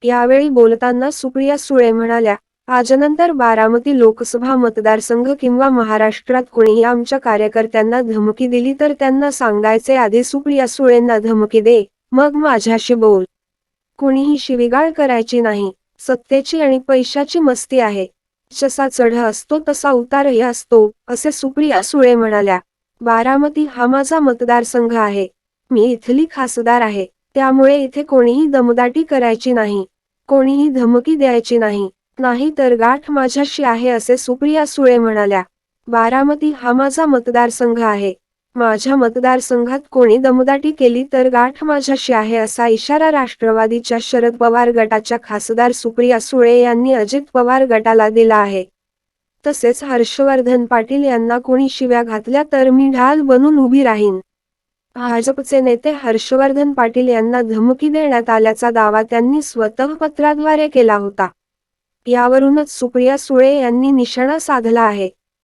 यावेळी बोलताना सुप्रिया सुळे म्हणाल्या, आजनंतर बारामती लोकसभा मतदारसंघ किंवा महाराष्ट्रात कोणीही आमच्या कार्यकर्त्यांना धमकी दिली तर त्यांना सांगायचे आधी सुप्रिया सुळेंना धमकी दे, मग माझ्याशी बोल. कुणीही शिवीगाळ करायची नाही. सत्तेची आणि पैशाची मस्ती आहे. जसा चढ असतो तसा उतारही असतो, असे सुप्रिया सुळे म्हणाल्या. बारामती हा माझा मतदारसंघ आहे. मी इथली खासदार आहे. त्यामुळे इथे कोणीही दमदाटी करायची नाही. कोणीही धमकी द्यायची नाही. नाही तर गाठ माझ्याशी आहे असे सुप्रिया सुळे म्हणाल्या. बारामती हा माझा मतदारसंघ आहे. माझ्या मतदारसंघात कोणी दमदाटी केली तर गाठ माझ्याशी आहे असा इशारा राष्ट्रवादीच्या शरद पवार गटाच्या खासदार सुप्रिया सुळे यांनी अजित पवार गटाला दिला आहे. तसेच हर्षवर्धन पाटील यांना कोणी शिव्या घातल्या तर मी ढाल बनून उभी राहीन. भाजपचे नेते हर्षवर्धन पाटील यांना धमकी देण्यात आल्याचा दावा त्यांनी स्वतः पत्राद्वारे केला होता. यावरूनच सुप्रिया सुळे यांनी निशाणा साधला आहे.